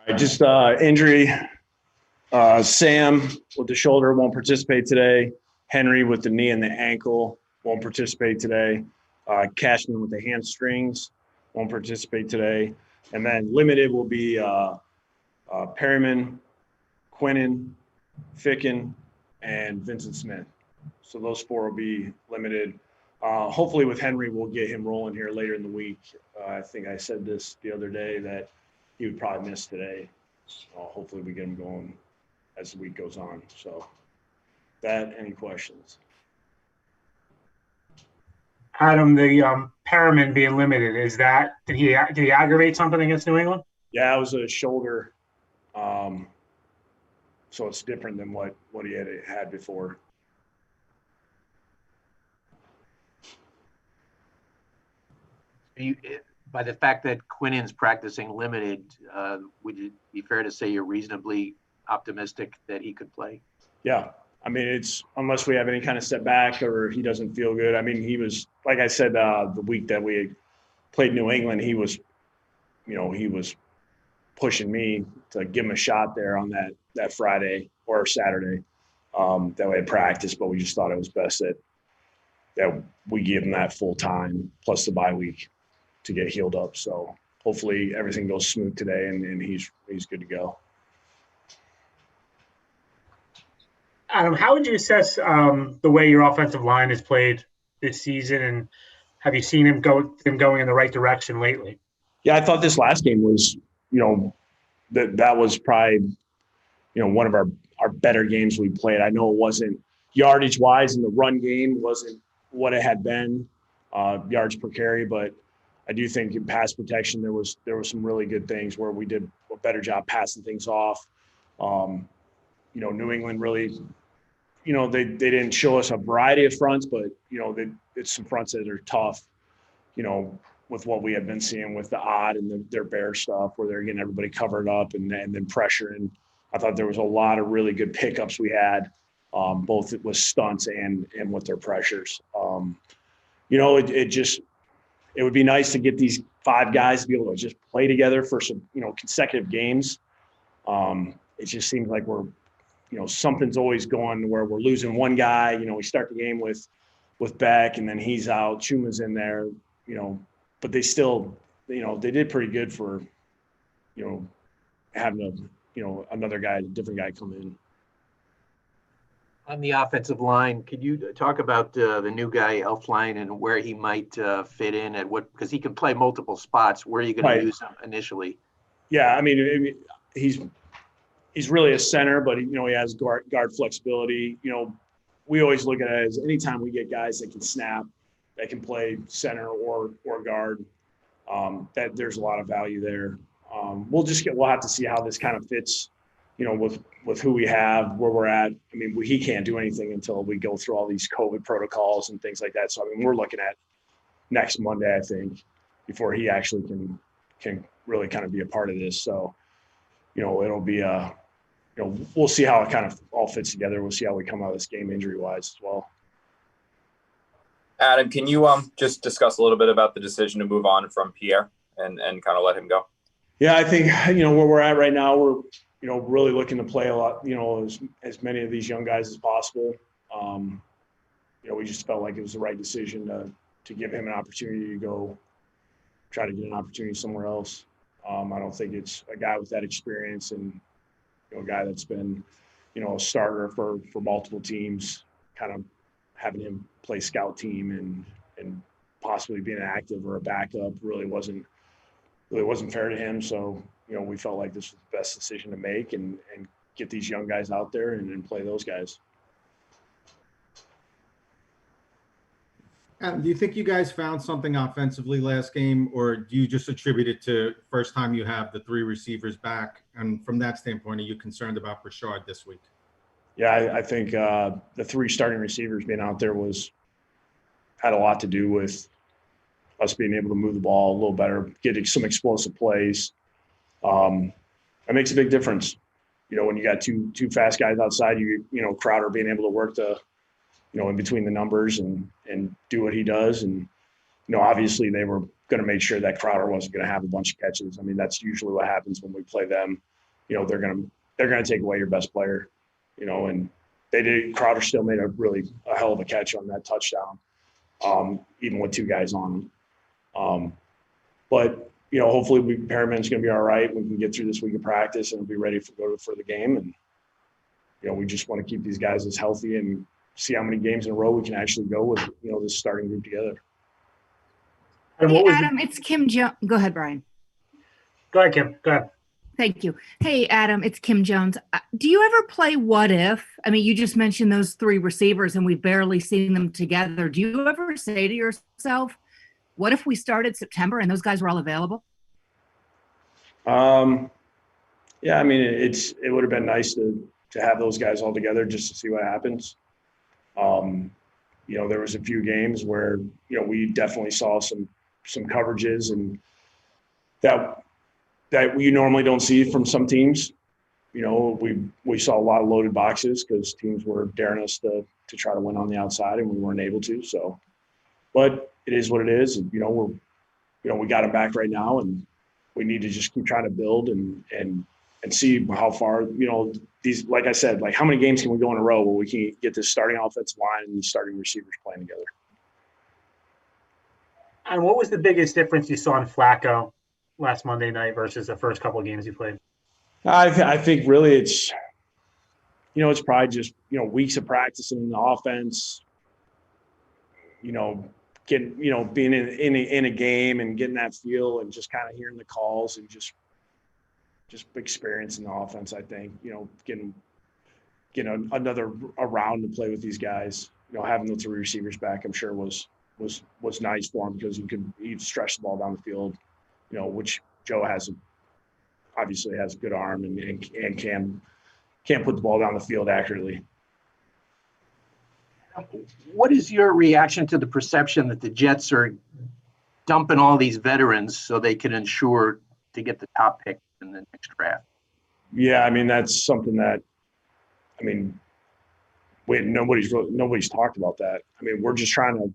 Just injury. Sam with the shoulder won't participate today. Henry with the knee and the ankle won't participate today. Cashman with the hamstrings won't participate today. And then limited will be Perryman, Quinnen, Ficken, and Vincent Smith. So those four will be limited. Hopefully with Henry, we'll get him rolling here later in the week. I think I said this the other day that he would probably miss today. So hopefully we get him going as the week goes on. So any questions? Adam, the Perriman being limited, did he aggravate something against New England? Yeah, it was a shoulder. So it's different than what he had before. By the fact that Quinnen's practicing limited, would it be fair to say you're reasonably optimistic that he could play? Yeah. I mean, it's unless we have any kind of setback or he doesn't feel good. I mean, he was, like I said, the week that we played New England, he was pushing me to give him a shot there on that Friday or Saturday that we had practice, but we just thought it was best that we give him that full time plus the bye week to get healed up. So hopefully everything goes smooth today and he's good to go. Adam, how would you assess the way your offensive line has played this season, and have you seen him going in the right direction lately? Yeah, I thought this last game was, that was probably, one of our better games we played. I know it wasn't yardage-wise in the run game wasn't what it had been, yards per carry, but I do think in pass protection there was some really good things where we did a better job passing things off. New England really, they didn't show us a variety of fronts, but it's some fronts that are tough, with what we have been seeing with the odd and their bear stuff where they're getting everybody covered up and then pressure. And I thought there was a lot of really good pickups we had, both with stunts and with their pressures. It would be nice to get these five guys to be able to just play together for some, consecutive games. It just seems like we're, something's always going where we're losing one guy. We start the game with Beck and then he's out, Chuma's in there, but they still, they did pretty good for, having another guy, a different guy come in. On the offensive line, could you talk about the new guy, Elflein, and where he might fit in because he can play multiple spots. Where are you going to use him initially? Yeah, I mean, he's really a center, but he has guard flexibility. We always look at it as anytime we get guys that can snap, that can play center or guard, that there's a lot of value there. We'll have to see how this kind of fits, with who we have, where we're at. I mean, he can't do anything until we go through all these COVID protocols and things like that. So, I mean, we're looking at next Monday, I think, before he actually can really kind of be a part of this. So, it'll be we'll see how it kind of all fits together. We'll see how we come out of this game injury-wise as well. Adam, can you just discuss a little bit about the decision to move on from Pierre and kind of let him go? Yeah, I think, where we're at right now, we're, really looking to play a lot, as many of these young guys as possible. We just felt like it was the right decision to give him an opportunity to go try to get an opportunity somewhere else. I don't think it's a guy with that experience and, a guy that's been, a starter for multiple teams, kind of having him play scout team and possibly being an active or a backup really wasn't fair to him. So, we felt like this was the best decision to make and get these young guys out there and play those guys. Adam, do you think you guys found something offensively last game, or do you just attribute it to first time you have the three receivers back? And from that standpoint, are you concerned about Brashard this week? Yeah, I think the three starting receivers being out there had a lot to do with us being able to move the ball a little better, getting some explosive plays. It makes a big difference. When you got two fast guys outside, Crowder being able to work in between the numbers and do what he does. And, obviously they were going to make sure that Crowder wasn't going to have a bunch of catches. I mean, that's usually what happens when we play them. they're gonna take away your best player, and they did. Crowder still made a hell of a catch on that touchdown, even with 2 guys on him. But hopefully Perriman's going to be all right. We can get through this week of practice and be ready for the game. And we just want to keep these guys as healthy and see how many games in a row we can actually go with this starting group together. Hey, Adam, it's Kim Jones. Go ahead, Brian. Go ahead, Kim. Go ahead. Thank you. Hey, Adam, it's Kim Jones. Do you ever play what if? I mean, you just mentioned those 3 receivers and we've barely seen them together. Do you ever say to yourself, what if we started September and those guys were all available? Yeah, I mean, it would have been nice to have those guys all together just to see what happens. There was a few games where, we definitely saw some coverages and that we normally don't see from some teams. We saw a lot of loaded boxes because teams were daring us to try to win on the outside and we weren't able to. So, but it is what it is. And, we got them back right now and we need to just keep trying to build and see how far, these, like I said, like how many games can we go in a row where we can get this starting offensive line and these starting receivers playing together. And what was the biggest difference you saw in Flacco last Monday night versus the first couple of games you played? I think really it's probably just, weeks of practicing in the offense, getting, being in a game and getting that feel and just kind of hearing the calls and just experiencing the offense. I think, getting another round to play with these guys, having the 3 receivers back, I'm sure was nice for him because he stretch the ball down the field, which Joe obviously has a good arm and can put the ball down the field accurately. What is your reaction to the perception that the Jets are dumping all these veterans so they can ensure to get the top pick in the next draft? Yeah, I mean, that's something that, nobody's talked about that. I mean, we're just trying to,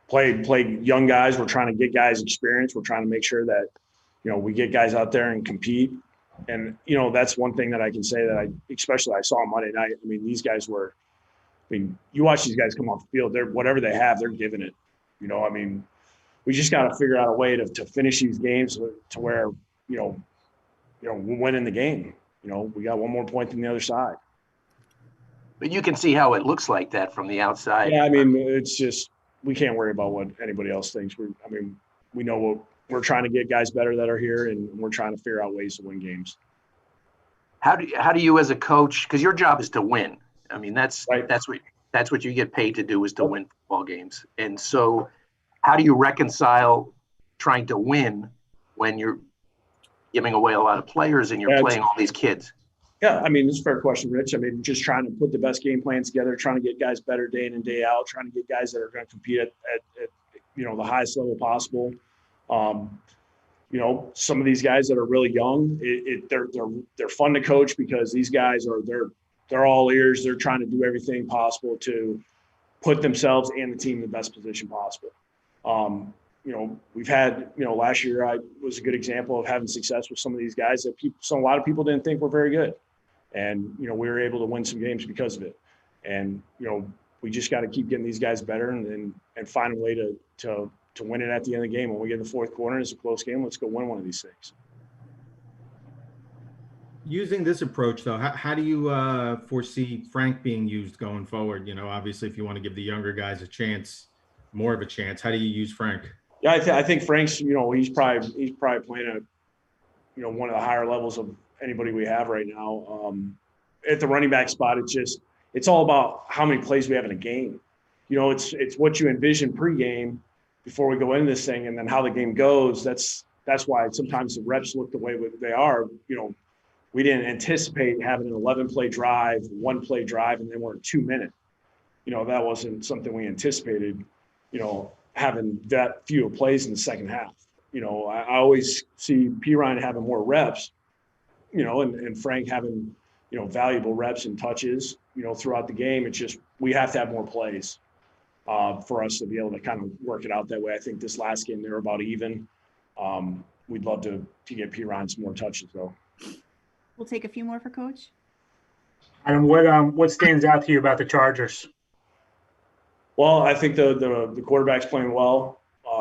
play young guys. We're trying to get guys experience. We're trying to make sure that, we get guys out there and compete. And, that's one thing that I can say that I saw on Monday night. I mean, these guys were, you watch these guys come off the field, whatever they have, they're giving it. We just got to figure out a way to finish these games to where, we're winning the game. We got one more point than the other side. But you can see how it looks like that from the outside. Yeah, I mean, it's just we can't worry about what anybody else thinks. We know what we're trying to get guys better that are here, and we're trying to figure out ways to win games. How do you as a coach, because your job is to win. I mean, that's right. That's what you get paid to do, is to win football games. And so how do you reconcile trying to win when you're giving away a lot of players and you're playing all these kids? Yeah, I mean, it's a fair question, Rich. I mean, just trying to put the best game plans together, trying to get guys better day in and day out, trying to get guys that are going to compete at the highest level possible. Some of these guys that are really young, they're fun to coach because these guys they're all ears. They're trying to do everything possible to put themselves and the team in the best position possible. We've had, last year was a good example of having success with some of these guys that a lot of people didn't think were very good. And, we were able to win some games because of it. And, we just got to keep getting these guys better and find a way to win it at the end of the game. When we get in the fourth quarter, it's a close game. Let's go win one of these things. Using this approach, though, how do you foresee Frank being used going forward? Obviously, if you want to give the younger guys more of a chance, how do you use Frank? Yeah, I think Frank's, he's probably playing at, one of the higher levels of anybody we have right now. At the running back spot, it's all about how many plays we have in a game. It's what you envision pregame before we go into this thing, and then how the game goes. That's why sometimes the reps look the way they are. We didn't anticipate having an 11-play drive, 1-play drive, and then we're 2 minutes. That wasn't something we anticipated, having that few plays in the second half. I always see P. Ryan having more reps, and Frank having, valuable reps and touches, throughout the game. It's just we have to have more plays for us to be able to kind of work it out that way. I think this last game they were about even. We'd love to get P. Ryan some more touches, though. We'll take a few more for Coach. Adam, what stands out to you about the Chargers? Well, I think the quarterback's playing well.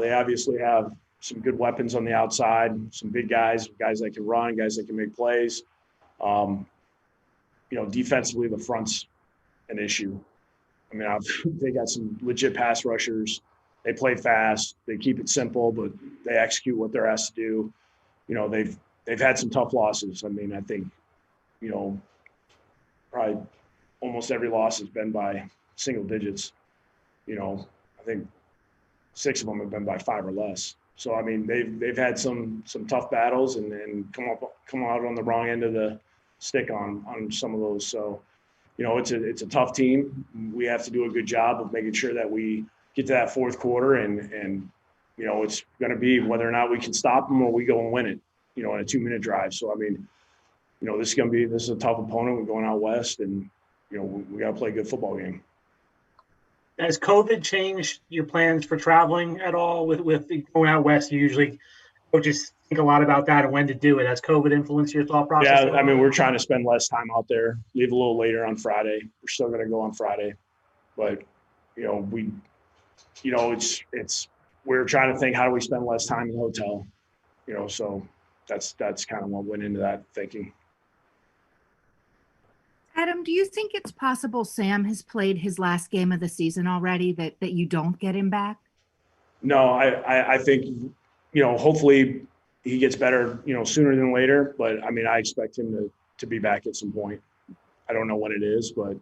They obviously have some good weapons on the outside, some big guys that can run, guys that can make plays. Defensively, the front's an issue. I mean, they got some legit pass rushers. They play fast. They keep it simple, but they execute what they're asked to do. They've had some tough losses. I mean, I think, probably almost every loss has been by single digits. I think 6 of them have been by 5 or less. So, I mean, they've had some tough battles and come out on the wrong end of the stick on some of those. So, it's a tough team. We have to do a good job of making sure that we get to that fourth quarter and it's going to be whether or not we can stop them or we go and win it, in a 2-minute drive. So, I mean, this is a tough opponent. We're going out west and, we got to play a good football game. Has COVID changed your plans for traveling at all with going out west? You usually coaches think a lot about that and when to do it. Has COVID influenced your thought process? Yeah, I mean, we're trying to spend less time out there, leave a little later on Friday. We're still going to go on Friday, but we're trying to think, how do we spend less time in the hotel? So that's kind of what went into that thinking. Adam, do you think it's possible Sam has played his last game of the season already, that you don't get him back? No, I think, hopefully he gets better, sooner than later. But, I mean, I expect him to be back at some point. I don't know when it is, but,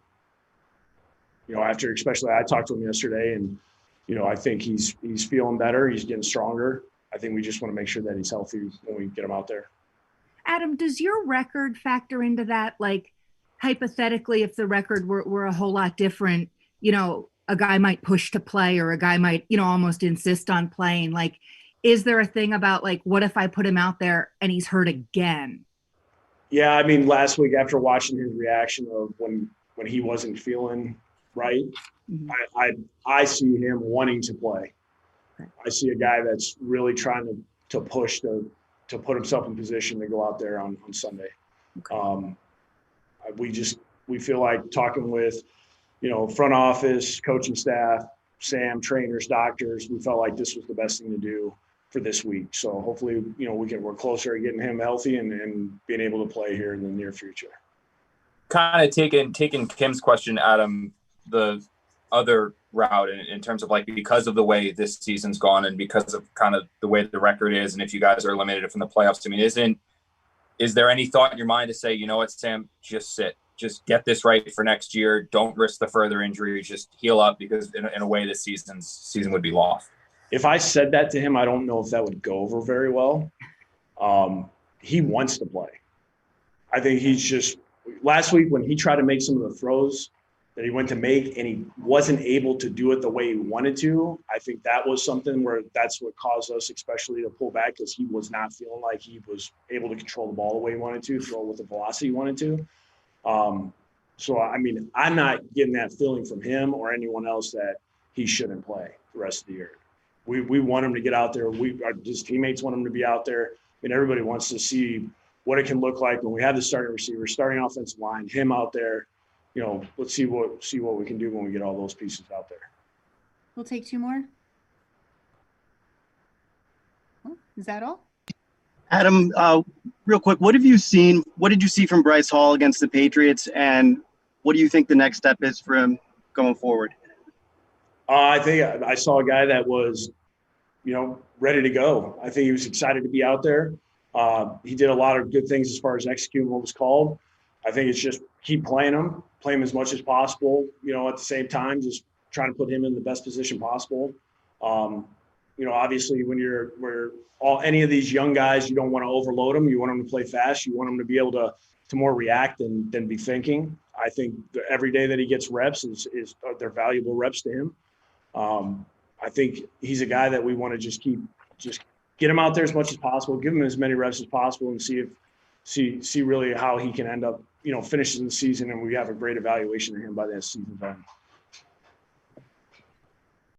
especially I talked to him yesterday and, I think he's feeling better. He's getting stronger. I think we just want to make sure that he's healthy when we get him out there. Adam, does your record factor into that? Like, hypothetically, if the record were a whole lot different, a guy might push to play or a guy might, almost insist on playing. Like, is there a thing about, like, what if I put him out there and he's hurt again? Yeah, I mean, last week after watching his reaction of when he wasn't feeling right, mm-hmm. I see him wanting to play. Okay. I see a guy that's really trying to push to put himself in position to go out there on Sunday. Okay. We feel like talking with, front office, coaching staff, Sam, trainers, doctors, we felt like this was the best thing to do for this week. So hopefully, we're closer to getting him healthy and being able to play here in the near future. Kind of taking Kim's question, Adam, the other route in terms of, like, because of the way this season's gone and because of kind of the way the record is, and if you guys are eliminated from the playoffs, I mean, is there any thought in your mind to say, you know what, Sam, just sit, just get this right for next year. Don't risk the further injury. Just heal up, because in a way this season would be lost. If I said that to him, I don't know if that would go over very well. He wants to play. I think he's just – last week when he tried to make some of the throws that he went to make and he wasn't able to do it the way he wanted to, I think that was something where that's what caused us especially to pull back, because he was not feeling like he was able to control the ball the way he wanted to, throw with the velocity he wanted to. So, I mean, I'm not getting that feeling from him or anyone else that he shouldn't play the rest of the year. We want him to get out there. His teammates want him to be out there. I mean, everybody wants to see what it can look like when we have the starting receiver, starting offensive line, him out there. Let's see what we can do when we get all those pieces out there. We'll take 2 more. Oh, is that all? Adam, real quick, what did you see from Bryce Hall against the Patriots, and what do you think the next step is for him going forward? I think I saw a guy that was, ready to go. I think he was excited to be out there. He did a lot of good things as far as executing what was called. I think it's just keep playing him as much as possible, at the same time, just trying to put him in the best position possible. Obviously when any of these young guys, you don't want to overload them. You want them to play fast. You want them to be able to more react than be thinking. I think every day that he gets reps they're valuable reps to him. I think he's a guy that we want to just get him out there as much as possible, give him as many reps as possible, and see really how he can end up, finishing the season, and we have a great evaluation of him by that season's end.